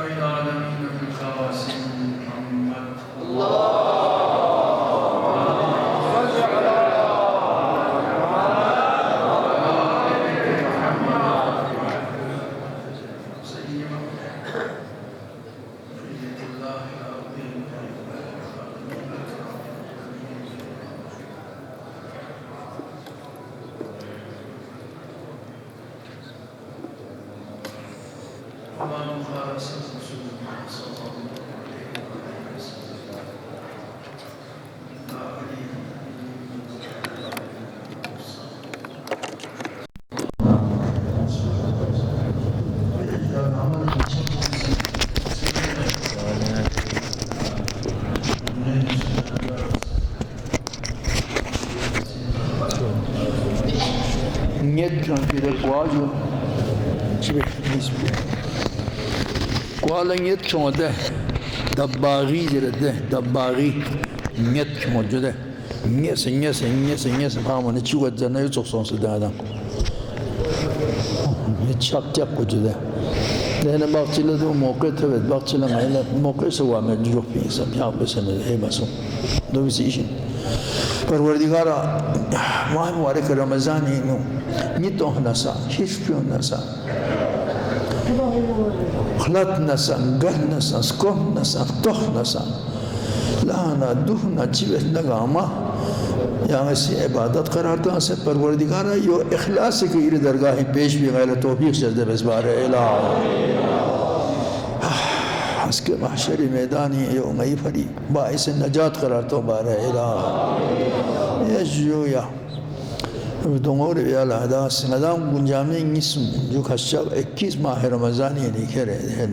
العالمين القاسم محمد Kualanyet çoğda dabbaği zirde dabbaği niyet çoğda niyet pamanı çuvat ne çok sonsu da adam ne çap kocuda ne bakçıyla da mokre tabii bakçıyla ayla mokre sevame yok bir insan ya besene hemasın doğrusu işin Parvardigara mübarek Ramazan inu nit ohnasa hiç nasa خلط نسا گل نسا سکوه نسا فتوخ نسا لانا دوهنا چیوه نگاما یعنی سی عبادت قرار دان سے پروردگارا یو اخلاص کی ایرے درگاہی پیش بھی غیر توفیق سجدہ بس بار الہ اس کے محشری میدانی یو غی فری باعث نجات قرار تو بار الہ یجو یا Doğru ya lahda sınadan güncamın ismi जो खश्चब 21 माह रमज़ान ये लिखे रहे हैं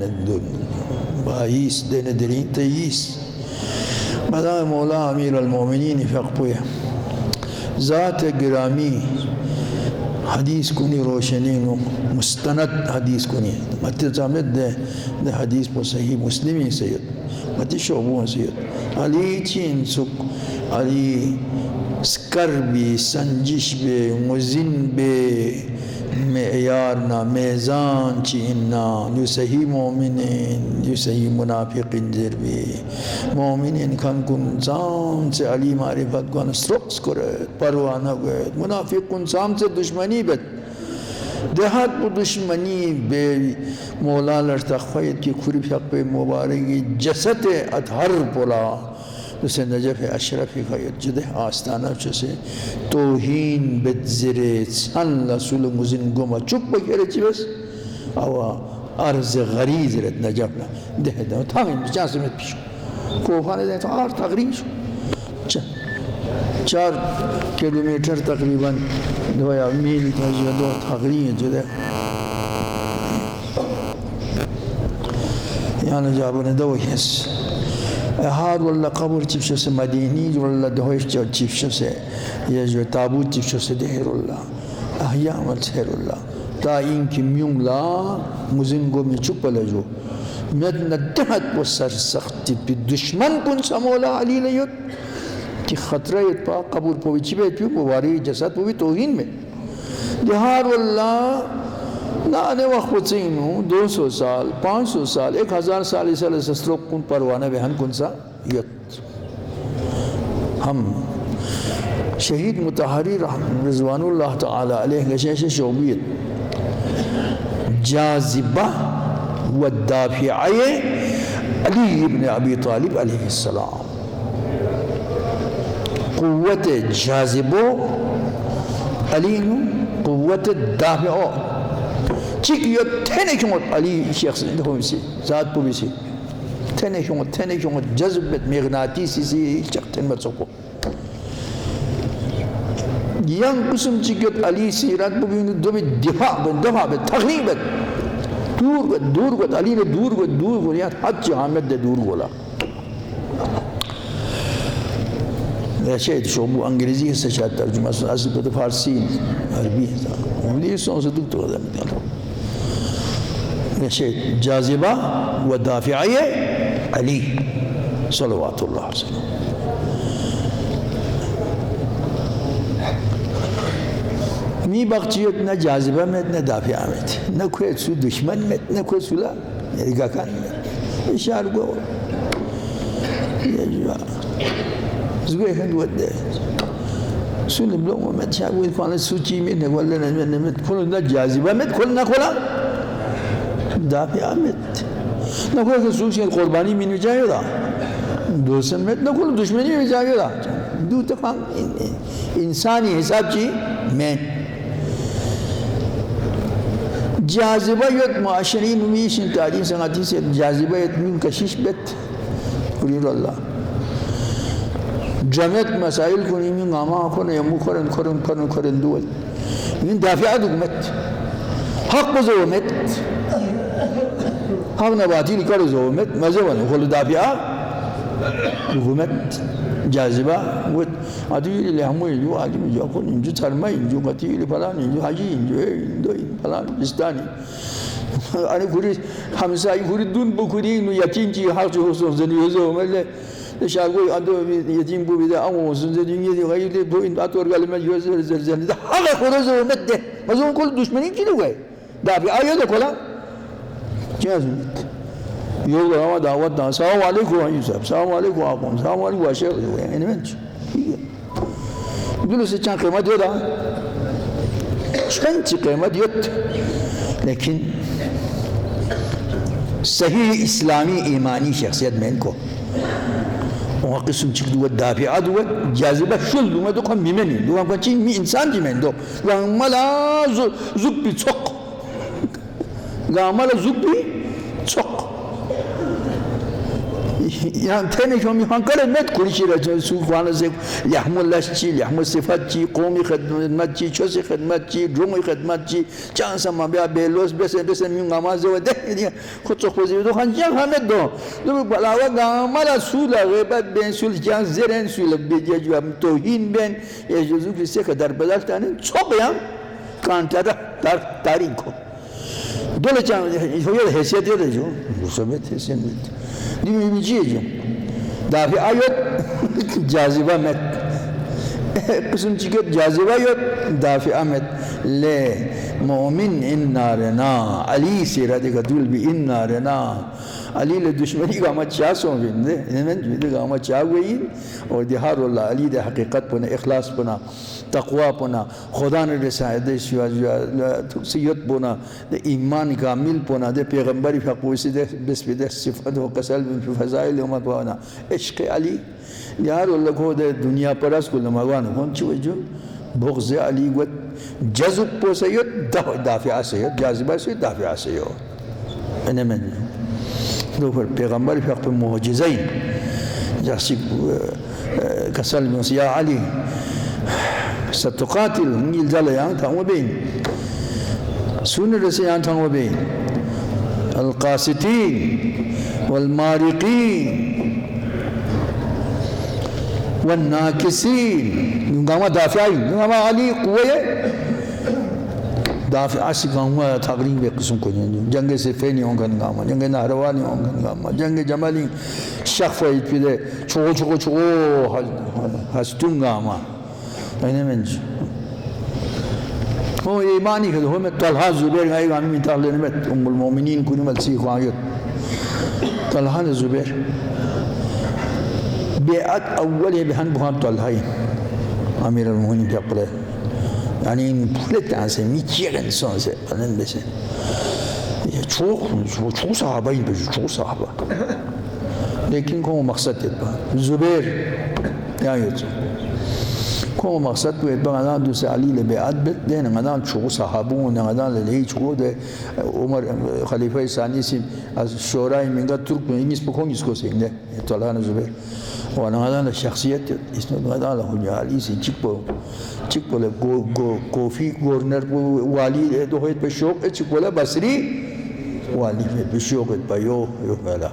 22 दिन दरीन 23 बदा मौला अमीर المؤمنين फक़पुया ज़ात गिरामी हदीस कुनी रोशनीन मुस्तनद हदीस कुनी मत जामद दे हदीस पर सही मुस्लिमी सैयद मत शोबू सैयद अली चीन सुक अली स्कर्बी संजिश बे मुजिन बे मेयार ना मेज़ान चीना जो सही मोमिन जो सही मुनाफिकिन ज़रबी मोमिन खान कुन जाम से अली मारिफत को नस्रोक्स करे परवाना गए मुनाफिक कुन जाम से दुश्मनी बद देहात पर दुश्मनी बे मौला लर्तख़फ़ैद की खुरी फक पे मुबारकी जसत अतहर पोला उसे नजफ़ अशरफ़ी का जुदे आस्ताना चुसे तोहीन बेज़रे सन रसूल मुज़िन गुमा चुप बकेरे चिबस आवा अर्ज़ गरीज़ रत नजफ़ना देह दो थांग चांस में पिशो कोफाने दे तो आर तकरीर 4 किलोमीटर तकरीबन 2 मील का जो तकरीर जुदे यानी जाबने दो हिस هاد ولا قبر تفشى مديني ولا دهوش تفشى يجوا تابوت تفشى دهر الله أحياء والسهر الله تا إنك ميوم لا مزين قوم يشوف لجو مد ندهت وسر سخت بالدشمن كن سمولا علي ليود كي خطرة يتبع قبر بويتشي بيتو بواري جسد بوي توهين में دهار والله ना आने वक्त पुछेंगे 200 साल 500 साल 1000 साल इस साल से स्लोक कुन परवाना बहन कुन सा यत हम शहीद मुतहरी रिज़वानुल्लाह ताला अलैहि गशेश शोबियत जाज़िबा व दाफ़िआ अली इब्न अबी तालिब अलैहिस्सलाम क़ुव्वत जाज़िबो अली नु क़ुव्वत दाफ़िआ Çıkıyor tenekümot Ali Şeyh Hassan Jafari zat bu birisi tenekümot cezbet mıgnatisisi çaktın mı soku yan kısım çıkıyor Ali sirat bu gün dobi defa be takrib et dur Ali ne dur ya Hacı Ahmet de dur gola şey şu bu İngilizce seçer tercüması aslında Farsi Arabi onu sonsuza tuttu adam شيء جاذبة ودافعية علي صلوات الله عليه وسلم می بخشیت نه جاذبه مت نه دافعه مت نه کوی سو دشمن مت نه کوی سولا یعنی کان اشار go ya zwe kan wadde sun blo met sha wi ko ala suci min wala na met ko na jaziba met ko na kola dafi amet na ko ke suci qurbani min jayda dosan met na ko dushmani min jayda दू तफा इंसानी हिसाब जी में जाज़िबयत माशरी नुमीश तारीफ संगाती से जाज़िबयत min कशिश bet कुरीर अल्लाह जमत मसाइल को नहीं min गामा को ने यमु करन दुल min दाफियात उम्मत हक बज़ोमत हक नबाती लिकर ज़ोमत मज़वन खुल दाफिया उम्मत जाज़िबा वो आदि ले हम जो आदि जो को जो धर्म जो गति ले फलान जो हाजी जो फलान इस्तानी अरे गुरी हमसा गुरी दून बुकुरी नु यतीम जी हाल जो जनी जो मले शागो आदो यतीम बु बिदा आमो सुनजे ये गई ले बो इन आतोर गल में जो जन दा हाला खुरजो मत मजो को दुश्मनी की हुए दाबी आयो तो कोला जाज़ يوم ما دعوتنا السلام عليكم يا يوسف السلام عليكم أقوم السلام عليكم أشياء يعني منش يقولوا سيجان قيمة يودا شنتي قيمة يوت لكن صحيح إسلامي إيماني شخصيات منكو وقسم تشك دو الدافع دو جاذبة شل دو ما دو كم بمني دو ما كان مي إنسان جمن دو لما لا زوج بتسق لما لا زوج بتسق يعني تاني يوم يفكر المت كل شيء رجال سوق وانا زي يحمل لاشي يحمل صفات شيء قومي خدمات شيء شوسي خدمات شيء درومي خدمات شيء chance ما بيا بيلوس بس مين غما زود ده خد خوزي دو خنجان همت دو دو بلاوا غما لا سولا غيبات بين سول جان زرن سول بيجي جو توهين بين يجوزو كيسه كدار بدل تاني çok ya kantara tariko dole can هو الحسيات ده جو مسمت حسين دي بيجي دافع آيات جاذبة مت قسم تيجي جاذبة آيات دافع مت لا مؤمن إن نارنا علي سيرة كدول بإن نارنا علي لدشمني كما تشاسون فينده إنمن جد كما تشاوين ودهار الله علي ده حقيقة بنا إخلاص بنا تقوى بنا خدا نے رسالت سیت بنا ده ایمان کامل بنا ده پیغمبری فقوسی ده بس بده صفات و کسل في فضائل امت بنا عشق علی یار الله کو ده دنیا پرس کل مغان کون چه وجو بغض علی و جذب پو سید دافع سید جاذبه سید دافع سید انا من دو پر پیغمبری فقط معجزین جاسی کسل یا علی ستقاتل نيل جل يان تانو بين سون رسيان تانو بين القاسطين والمارقين والناكسين نعم دافعين نعم علي قوة دافع أسيقهم تقريب بقسم كونين جنگ سفيني هونغان نعم جنگ نهرواني هونغان نعم جنگ جمالي شخفايت بده چو هستون نعم أنا منج هو إيماني كده هو متطلها الزبير هاي عم يتطلع نمت أم المؤمنين كونوا ملسيق وعيط طلها الزبير بيعت أولي بهن بهان طلهاي أمير المؤمنين بيقوله يعني بلت عن سمي كيرن سانس أنا بس شو صعبة يبجو شو صعبة لكن كم مقصد يبقى الزبير يعني كم مقصد بيت بعدان دوس علي لبيعت بيت ده نعدان شو صحابون نعدان اللي شو ده عمر خليفة الثاني سين الشورى من قد ترك من إنجلس بكون يسكوسين ده طلعنا الزبير ونعدان الشخصيات اسمه نعدان له علي سين چيك بولا كوفي غورنر والي ده هو بشوق چيك بولا بصري والي بشوق بيو يلا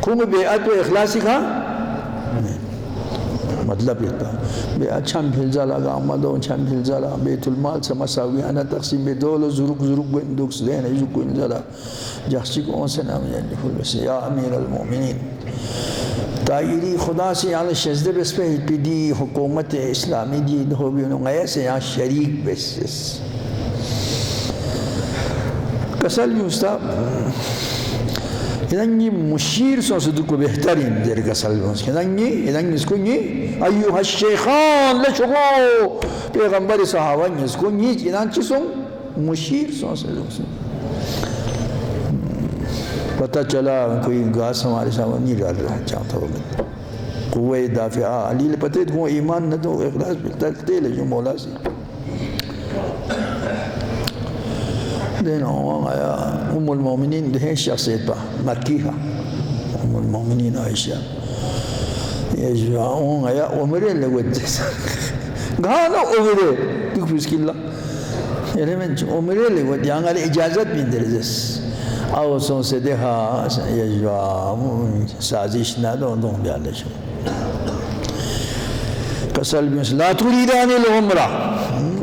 كم بيعت إخلاصي كا मतलब इतना बे अच्छा मिल जाला गामदो अच्छा मिल जाला बेतुल माल समसावी अना तकसीम बे दोलो जुरुक बंदुक से ने जुक इन जाला जख्सी को से नाम यानी फुल बस या अमीर المؤمنين तायरी खुदा से यानी शजदे बस पे पीडी हुकूमत इस्लामी दी हो भी उन्हें से या शरीक बस कसल मुस्ता इधंगी मुशीर सो सुदु को बेहतरीन देर का सलबों से इधंगी इसको ये अय्युहा शेखान ले चुको पैगंबर सहाबा इसको ये इधंगी सो मुशीर सो पता चला कोई घास हमारे सामने नहीं डाल रहा चाहता हो कुव्वे दाफिया अली ले पते तो ईमान न तो इखलास बिल्कुल ले जो मौला से देना आया उम्मुल मोमिनीन दे शख्सियत पा मक्की है उम्मुल मोमिनीन आयशा ये जो आया उम्र ले वजह गाना उम्र तू फिस्किल्ला ये में उम्र ले वजह यांगले इजाजत भी दे जस आओ सो से देखा ये जो साजिश ना दो बयान शो कसल में ला तुरीदानी उम्रा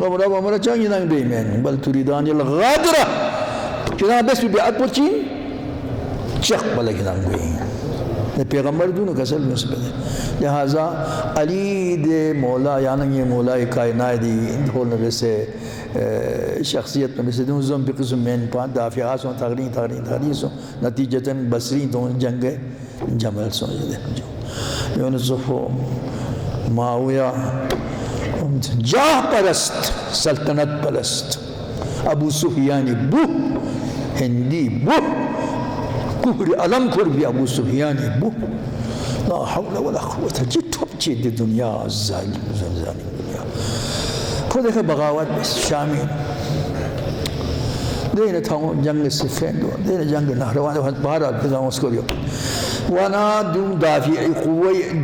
उम्रा चाहिए ना बेईमान बल तुरीदानी गादरा किना बस बिआत पुची चक बल किना कोई ने पैगंबर दोनों कसल में से लिहाजा अली दे मौला यानी ये मौला कायनात दी ढोल में से शख्सियत में से दोनों ज़म बिक़िस्म में पांच दाफिया सो तगरी सो नतीजतन बसरी तो जंग जमल सो ये यूनुस माविया जाह परस्त सल्तनत परस्त अबू सुफियानी बु हिंदी बु कुफर अलम खुर भी अबू सुफियानी बु ला हौल वला कुव्वत जितुब चीद दुनिया जालिम दुनिया खुद का बगावत बस शामिल देने था जंग सिफीन दो देने जंग नहरवान बाहर आते उसको लियो वाना दुम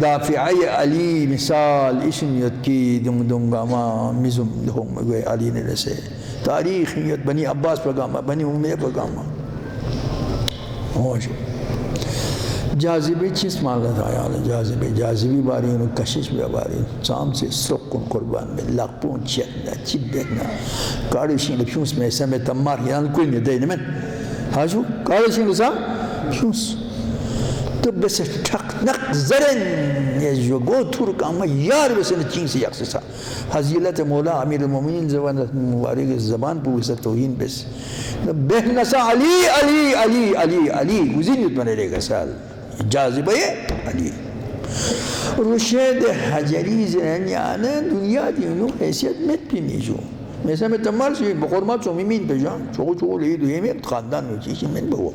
दाफियाई अली मिसाल इसम यत्की दुंगा मा मिजुम दुम वे अली ने जैसे तारीख यत बनी अब्बास पैगामा बनी उम्मे पैगामा होश जाज़िबी चीज़ मांगा था यार जाज़िबी बारी उन कशिश भी बारी शाम से सुकून कुर्बान में लाखों चेतना चिब्बेना कारिशिंग फ्यूस में समय तमार यान कोई नहीं देने में हाजू कारिशिंग सा फ्यूस तो बस ठक नक ज़रन ये जो गो थुर काम यार बस ने चीज़ से यक्स सा हज़ीलत मौला अमीर المؤمنين ज़बान मुबारक ज़बान पूरी तौहीन बस बहना सा अली अली अली अली अली गुज़िनियत बने रहेगा साल जाज़िब है अली रुशद हजरी ज़रानियाना दुनिया दी उन्हों हैसियत में भी नहीं जो मैंने में तमार से बखोरमा चोमीमीन पे जान चो ले दुए में ख़ानदान में चीज़ में बहु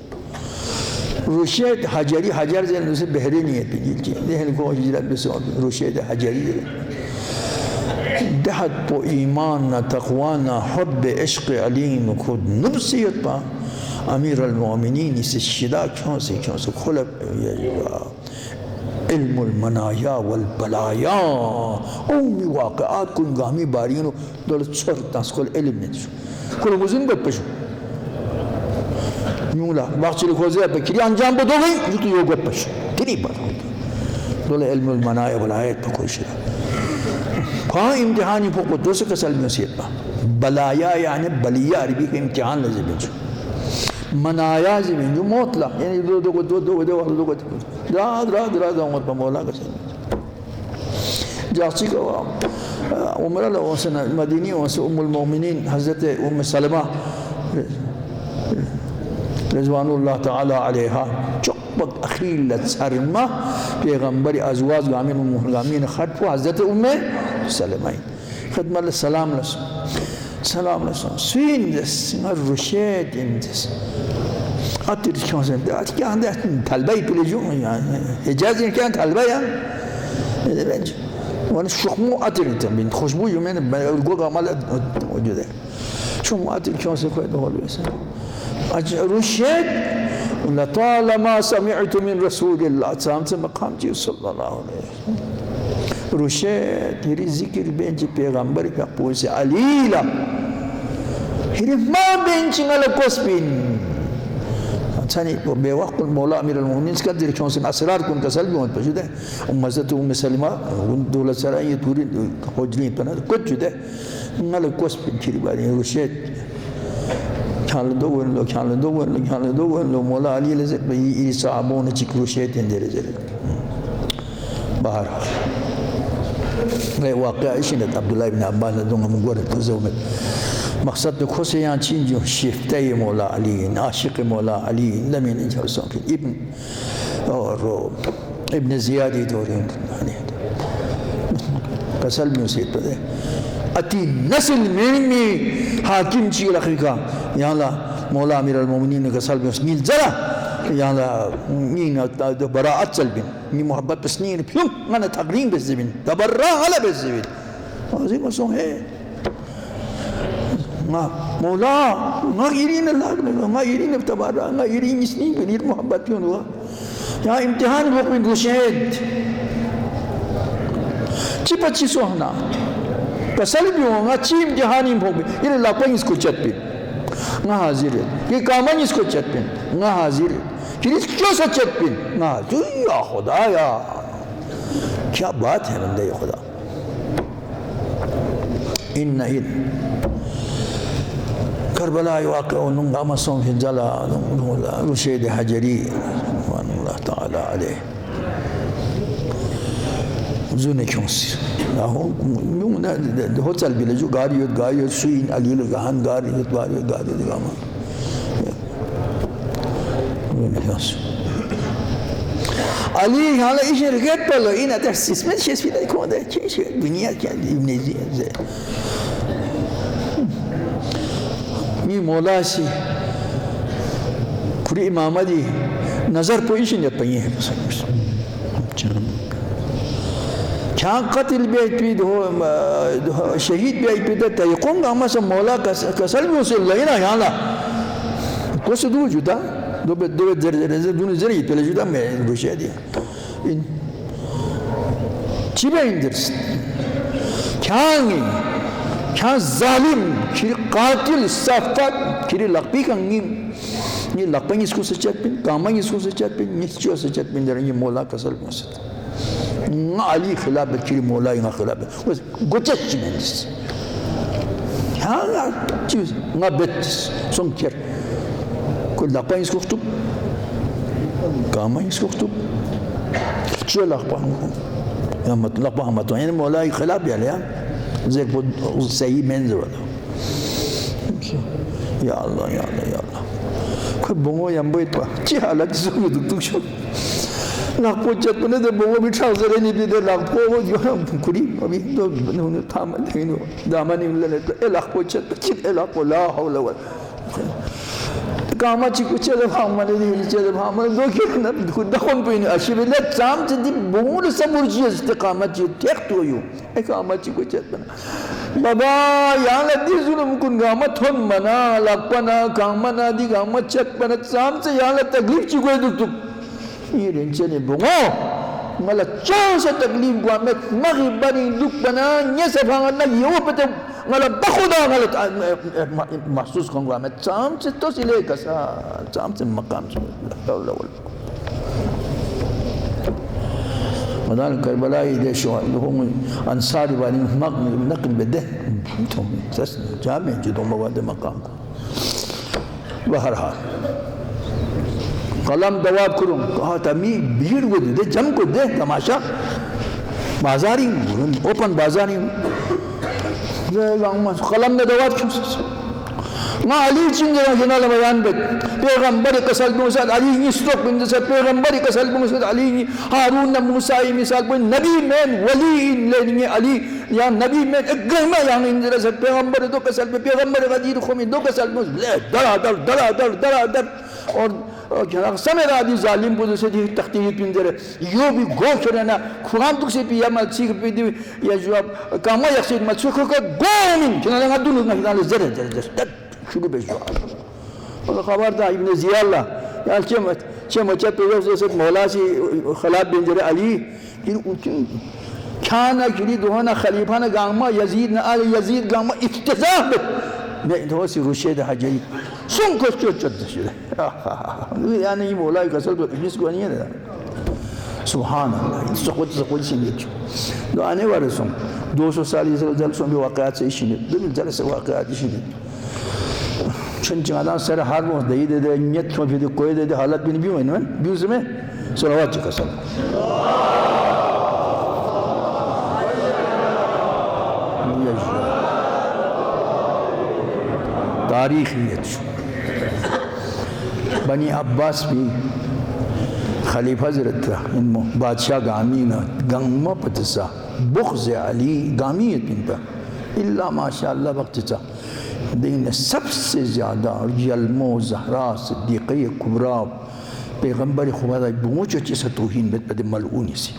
रुशद हजरी हजर ज़रान उसे बहरे नहीं है पिंजल चीज़ देहन को हिजरत बस रुशद हजरी दहत पो ईमान ना तक़वा ना हुब्ब इश्क़ अली न खुद नुब्सियत पा अमीर المؤمنين इसे शिदा क्यों से खुलब इल्मुल मनाया वल बलाया उम्मी वाक़आत कुन गामी बारियों दौलत चोर तस्कुल इल्म में कुल मुज़िन बप्पशु यूला बाक़ी खोज़े पे किरी अंजाम बदोगे युतो योग बप्पशु किरी बात दौलत इल्मुल मनाया वल आयत पे कोई शिदा कहाँ इम्तिहानी पोको दोस्त कसल में सीत पा बलाया यानी बलिया अरबी के इम्तिहान लज़े बिचु मनाया ज़मीन जो मोतला यानी दो रात उमर पर मौला का चल जासी का उमर लवसन मदीनी वस उम्मुल मोमिनीन हज़रत उम्म सलमा रिज़वानुल्लाह ताला अलैहा चुप्पक अखील शर्मा पैगंबर अज़वाज गामीन खत वो हज़रत उम्मे सलमा खदमत सलाम swin this الرشاد in this أتري شو زين ده أتكي عنده تلبي بلجوم يعني إجازة كانت تلبي يعني هذا بنج وأنا الشخمو أتري تبين خشبو يومين الجوجا مال وجوده شو ما أتري شو سكوت ده هو بس الرشاد لطالما سمعت من رسول الله سامت مقام جي صلى الله عليه وسلم رشاد هري ذكر بنج پیغمبر کا پوسه علیلا هري ما بنج على كوسبين ثاني بوقت المولى امير المؤمنين قدر كون سن اسرار كون كسل بون بجده امزته ام سلمى دولة سراي توري حجرين بنا كوت جده على كوسبين كيري باري رشاد كان لو مولا علي لزت بي صحابون چيك رشاد اندر زل بهر वाक़या इशनत अब्दुल्ला इब्न अब्बास ने दूंगा मुगोरे तुझे में मकसद तो खुश यहाँ चीज़ जो शिफ्ते मौला अली आशिक मौला अली लमीन जलसों के इब्न और इब्न ज़ियादी तो कसल में उसे तो दे अति नस्ल में हाकिम ची रखिका यहाँ ला मौला अमीर अल-मोमिनीन ने कसल में उसनील जरा यहाँ ला नीन तो बराअत चल बिन नी मोहब्बत पसनीन फिर मैंने तकरीम बेज़िबिन तबर्रा हला बेज़िबिन आज़िम असों है ना मौला ना इरीन अल्लाह ना इरीन तबर्रा ना इरीन इसनी बिनीर मोहब्बत क्यों हुआ यहाँ इम्तिहान वो कोई गुशेद चिपची सोहना कसल भी होगा ची इम्तिहानी भोग ये लापंग इसको चट पे ना हाजिर है ये कामन इसको चट पे ना हाजिर है कि क्यों सा चट पे ना जो या खुदा या क्या बात है बंदे ये खुदा इन नहीं करबला वाक़ नुंगा मसों फिर जला नुंगा रुशेद हजरी अल्लाह ताला अलैह जुने क्यों सी ना हो नुंगा होटल भी ले जो गाड़ी सुइन अली लगान गाड़ी लगामा जुने क्यों सी अली हाला इसे रिकेट पर लो इन अतर सिस्में शेष भी देखो दे चीज़ दुनिया क्या इब्ने ज़ियाद ये मौला सी पूरी इमामा दी नज़र पोइशन जब पई है क्या कत्ल भी आई हो शहीद भी आई तो तयक़ुन गामा से मौला कसल में उसे लेना यहाँ ला कुछ दूर जुदा दो दोनों जरिए पहले जुदा मैं बुझा दिया इन चिबे इंदर्स क्या जालिम किरी कातिल सफ़त किरी लकपी कंगीम ये लकपंग इसको सच्चात पिन कामंग इसको सच्चात पिन निश्चय सच्चात पिन जरा ये मौला कसल में सत ना अली खिलाफ किरी मौला इना खिलाफ बस गुच्च चिमेंस क्या चीज़ ना बेट्स संकेर कोई लकपंग इसको ख़ुतब कामंग इसको ख़ुतब चल लकपंग या मतलब हम तो यानी मौला के खिलाफ भी आया ज़ेर वो सही मेंज़ वाला या अल्लाह कोई बोंगो यंबो इतना ची हालत ज़रूर दुख शो लाख पोचत पने तो बोंगो बिठा ज़रे नहीं भी दे लाख पो वो जो है कुड़ी अभी तो उन्होंने थामा नहीं नो दामनी उन्होंने तो लाख पोचत चित लाख पोला हौला वाला कामाची कुचले भामने दी चले भामने दो के ना खुद कौन पे नहीं अशिबले चाम चीज़ बोंगो सबुर्जी है कामाची टेक तो यू एक कामाची कुचत बना बाबा यहाँ लगी जुल्म कुन गामत होन मना लपना कामना दी गामत चक बना चाम से यहाँ लग तकलीफ चिकोए दुख ये रेंचे ने बोंगो मला चौं से तकलीफ गामत मग़िब बनी दुख बना ये सफांगा ना ये वो पते मला बखुदा मला महसूस करूँगा मैं चाम से तो सिले कसा चाम से मकाम से मदान करबला ये शो लोगों अंसारी वाली मक नकल बदे तुम सच जामे जो तुम बवाद मकाम को बहरहाल कलम दवाब करूँ कहा तमी भीड़ को दे जम को दे तमाशा बाजारी ओपन बाजारी कलम ने दवाब क्यों ना अली चिंगरा जनाल बयान बे पैगंबर कसल मुसा अली निस्टोक बिंद से पैगंबर कसल मुसा अली हारून मूसा मिसाल कोई नबी में वली लेने अली या नबी में अग्रमा या इंजर से पैगंबर तो कसल पे पैगंबर गदीर खुमी दो कसल मुस दरा और क्या समय रादी जालिम को जैसे दी तख्तीर पिंजर यो भी गोश रहना खुरान तुक से पिया मत सीख पी दी या जो आप कामा यक्सिद मत सुख को गोमिन क्या ना दुनु ना ना जर शुरू बेचो और खबर था इब्ने ज़ियाल्ला यार क्या मचा तो जैसे मौला से खिलाफ बिंजर अली कि उनकी क्या ना किरी दोहना खलीफा ना गामा यजीद ना आल यजीद गामा इफ्तिज़ाह में तो से रुशेद हजरी सुन को चोट यानी ये मौला का असल तो इब्लिस को नहीं है सुभान अल्लाह इसको कुछ से नहीं तो आने वाले सुन 200 साल इस जल सुन भी वाक़यात से इश्क़ दो जल से वाक़यात इश्क़ चंचंगा सर हार वो दे नियत क्यों भी कोई दे हालत भी नहीं भी हुई भी उसमें सलावत का सब तारीखियत बनी अब्बास भी खलीफा ज़रत बादशाह गामीना गंगमा पतसा बुग़्ज़ अली गामीत इनका इल्ला माशाअल्लाह वक्त चा दिन सबसे ज़्यादा यल्मो ज़हरा सिद्दीक़ी कुबरा पैगम्बर खुदा बहुत अच्छे से तौहीन बद मलऊनी सी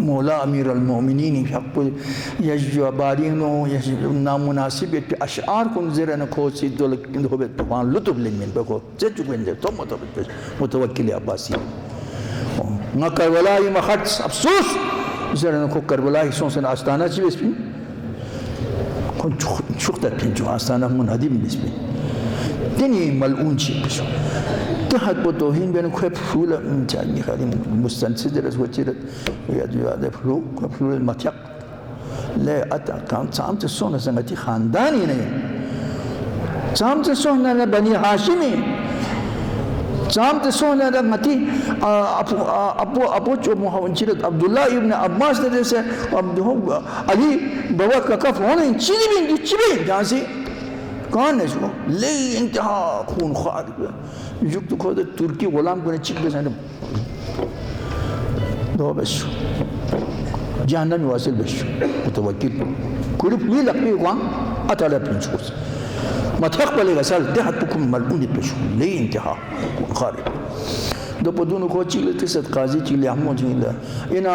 मौला अमीर अल-मोमिनीन हक़ यजबारीनो नामुनासिब पे अशआर को ज़रा को सी दो होबे तो लुत्फ़ लेमिन बको जज गुंजे तो मुतवक्किल अब्बासी ना करबला ये मखत अफसोस ज़रा को करबला हिस्सों से आस्ताना ची बिस्मिल कौन शुक्ता पिंजो आस्ताना मुनादिम बिस्मिल तनी मलऊन ची बिशो तहत बतौहीन बेन खुब फूल जानी खाली मुस्तनसिदरस वचिरत या जो आदे फूल मत्याक ले अता काम चाम से सोना संगति खानदानी नहीं चाम से सोना न बनी हाशिमी चाम से सोना न मती अबू जो मुहम्मद अब्दुल्ला इब्न अब्बास ने से अली बाबा का कफ होने चिबी जहाँ से कौन है इसको ले इंतहा खून ख्वार युग तो खुद तुर्की गुलाम को ने चिक बेचने दो बेचो जहन्नम वासिल बेचो मुतवक्किल कुल भी लपी वां अताला पिंचोस मथक बलेगा साल देहात पुकुम मलूनी बेचो ले इंतहा खून ख्वार दो पदों को चिले तिसत काजी चिले हमो चिले इना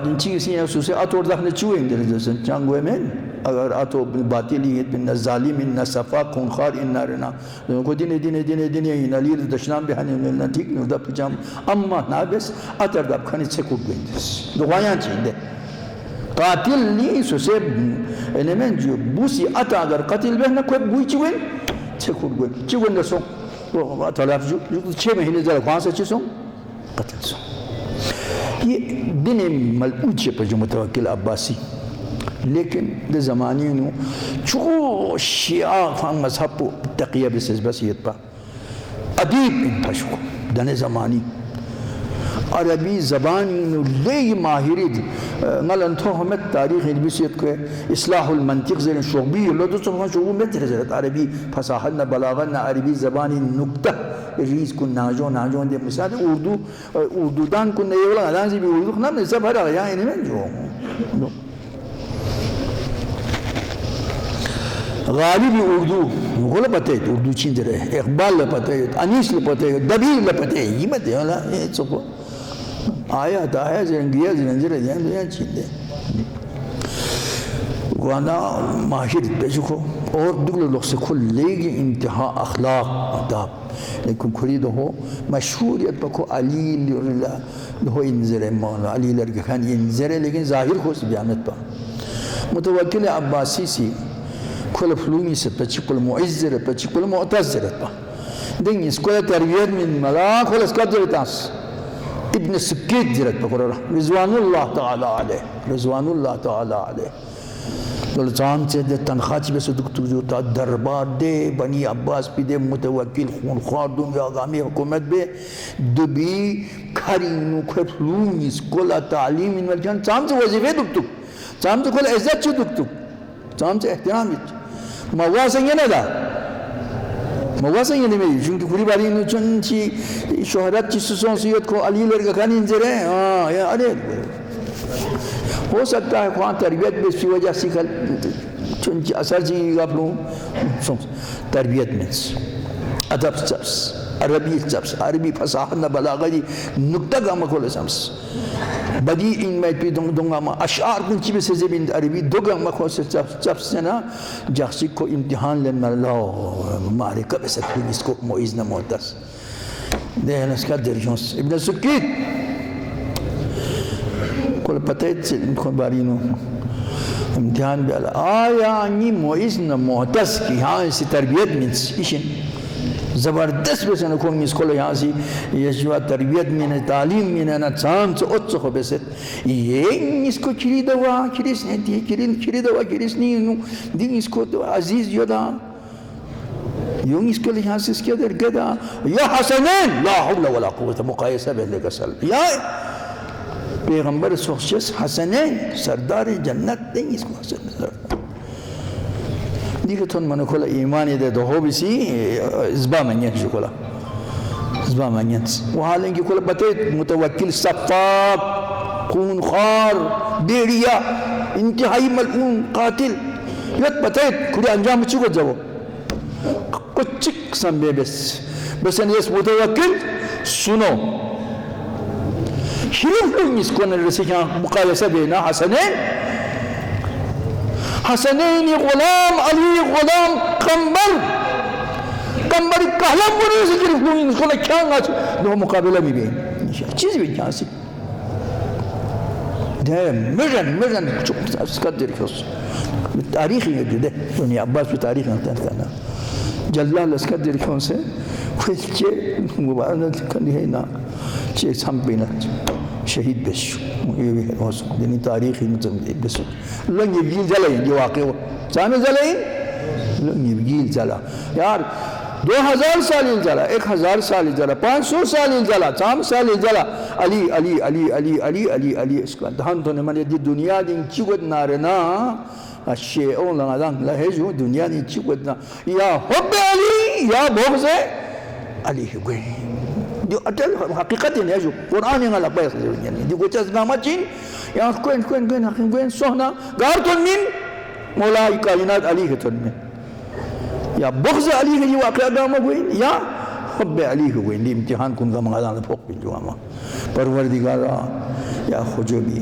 जिनकी सी है सुसे अतोड़ दखने चुएंगे जैसे चांगवे में अगर आतो बातिलियत बिन जालिम इन सफा खूनखार इन नारना को दिने इन अलीर दशनाम बहाने में ठीक नहीं उदा पजाम अम्मा नाबस अतर दब खाने से कूद गई दुआयां चींदे कातिल नहीं सुसे एनेमें जो बुसी अता अगर कातिल बहना कोई बुई चुवें से कूद गई चुवें दसों वो तलाफ जो 6 महीने जरा कहाँ से चीज़ों कातिल सो ये दिन मलऊज पर जो मुतवक्किल अब्बासी लेकिन द ज़माने नु चो शिया फांग मज़हब तक़िया बसियत पा अदीब इन पशु दने ज़मानी अरबी ज़बानी नु ले माहिरी नलन तो हमें तारीख़ बसियत को इस्लाहुल मंतिक़ ज़ेन शोबी लो तो सब शोबू में तेरे ज़रत अरबी फसाहत न बलागत न अरबी ज़बानी नुक्ता रीज़ को नाजो दे मिसाल उर्दू दान को नहीं वाला दान से भी उर्दू ना में सब हरा यहाँ इन्हें जो गालिबी उर्दू गोला पते उर्दू चीज़ रहे इकबाल ल पते अनीस ल पते दबीर ल पते ये मत वाला ये चुको आया था है ज़िंदगी ज़िंदगी ज़िंदगी चीज़ वाना माहिर बेचुको और दुगले लोग से खुल लेगी इंतहा अखलाक अदाब लेकिन खुरी दो हो मशहूरियत बको अली हो इंजरे मौला अली लड़के खान इंजरे लेकिन जाहिर हो सियानत पा मुतवक्किल अब्बासी सी كل فلومي سبتشي كل معزر بتشي كل معتزر دين سكولة تربية من ملاك ولا سكادر تاس ابن سكيت جرت بقرر رضوان الله تعالى عليه رضوان الله تعالى عليه دول جان سے تنخواہ بس دکتور جو تا دربار دے بنی عباس بھی دے متوکل خون خوار دوں یا غامی حکومت بے دبی کھرینو کھفلومی سکولة تعلیم ان ملکان چام سے وظیفے دکتور چام سے کل عزت چو دکتور چام سے احترام مواسن ينادى مواسن ينادى çünkü kuri bari no çünkü şöhret çizsizon siyot ko aliler का खान इंजरे हाँ ये अरे हो सकता है वहाँ तरबियत में इसी वजह से कल चुनची असर जी आप लोग तरबियत में अदब चप्स अरबी फसाहत न बलागरी नुक्ता का मकोल सम्स बदी इन में भी दोंगा मा अशार कुछ भी से जब इन अरबी दोगा मकोल से चप्स ना जासी को इम्तिहान लेना लो मारे कब ऐसा कोई इसको मोइज़ न मोतस देहन इसका दर्जों इब्न सुकीत कोल पता है इनको बारीनो इम्तिहान भी आला आया नी मोइज़ न मोतस की हाँ इसी तरबियत में इशन ज़बरदस्त बेसन को मिसकोल यहाँ से ये जो तरबियत में न तालीम में न चांद से उत्सव हो बेसन ये इसको खिरी दवा खिरिस नहीं थी खिरी दवा खिरिस नहीं नु दिन इसको तो अजीज योदा यूं इसको यहाँ से इसके अंदर कहता या हसनैन ला हौला वला कुव्वता मुक़ायसा बिल्ले का सल या पैगंबर शख्सियत हसनैन सरदार जन्नत नहीं इसको हसन दिखे थोन मन खोला ईमान दे दो हो बिसी इज़बा मंयन जो खोला इज़बा मंयन वहाँ लेंगे खोला बते मुतवक्किल सफ़ाक खून खार बेड़िया इंतहाई मलऊन कातिल यत बते खुद अंजाम चुका जाओ कुछ संबे बस ये मुतवक्किल सुनो हिरम इसको न रसिया मुकाबला बेना हसनैन हसनैन गुलाम अली गुलाम कंबर कंबर कहला मुरे से इसको न क्या गाच दो मुकाबला में भी चीज भी क्या सी ده مجن شوف اسكدر كوس بالتاريخ يجده يعني عباس بالتاريخ انت انا جلال اسكدر كوس كل مبارك كان هنا شيء سامبينا شهيد بس يبي هوس دني تاريخي بس لن يجيل زلين دي واقع سامع زلين لن يجيل زلا यार 2000 साल जला 1000 साल जला 500 साल जला 3 साल जला अली अली अली अली अली अली अली इसका धान तो ने माने दी दुनिया दिन चिगत नारना अशे ओ लंगादां लहेजो दुनिया दिन चिगत ना या हुब अली या बोगजे अली हुए जो अटल हकीकत है जो कुरान ने ला पैसा यानी दी को चस नामचिन या कोन सोहना गार तो मिन मौला कायनात अली के तन में या बुग़्ज़ अली के जो वाक़या गामा हुई या हुब्ब अली हुई ली इम्तिहान कुन का मंगाना फोक भी जो आमा परवरदिगारा या खुजूबी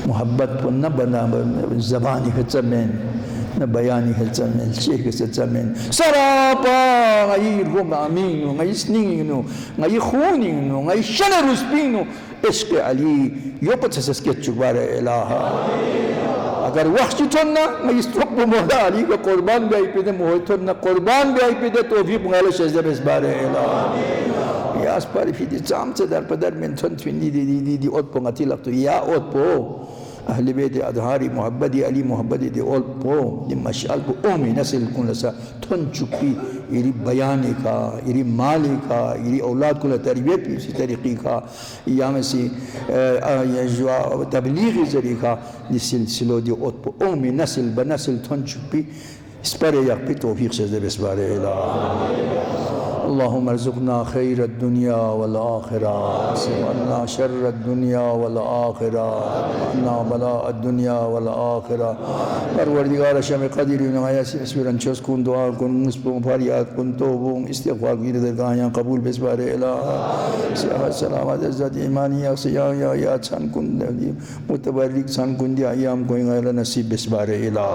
मोहब्बत को न बना ज़बानी के चमें न बयानी के चमें शेख के चमें सरापा गई रुमामीनो गई स्निंगनो गई खूनिनो गई शनरुस्पिनो इश्क़ अली यो पच्चीस के चुबारे इलाहा अगर वक्त चुनना मैं इस वक्त मोहदा अली का कुर्बान भी आई पे दे मोहतन ना कुर्बान भी आई पे दे तो भी पुंगाले शज़्ज़ब इस बारे इला या इस बारे फिर जाम से दर पदर में थन फिनी दी ओट पुंगाती लगतो या ओट पो अहले बेत अज़हारी मोहब्बत अली मोहब्बत दे ओट पो दे मशाल पो ओमी नस्ल कुन लसा थन चुकी इरी बयान का इरी माल का इरी औलाद को तरबियत भी इसी तरीक़े का या में से जो तबलीग ज़रिए का जिस सिलसिलो जो ओट पो ओमी नस्ल बनस्ल थन चुकी इस पर या पे तौफीक से इस बारे इला اللهم ارزقنا خير الدنيا والآخرة وقنا شر الدنيا والآخرة وقنا بلاء الدنيا والآخرة परवरदिगार शमे कदीर नमाया सिमरन चस कुन दुआ कुन मुस्बों फरियाद कुन तौबों इस्तिग़फ़ार की दरगाह कबूल बिस्बारे इला सलामत इज़्ज़त ईमानिया सिया या सन कुन मुतबर्रिक सन कुन दिया अय्याम कोई गैर नसीब बिस्बारे इला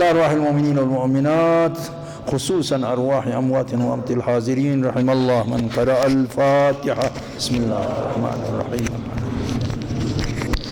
अरवाहिल मोमिनीन वल मोमिनात خصوصا أرواح أموات وأموات الحاضرين رحم الله من قرأ الفاتحة بسم الله الرحمن الرحيم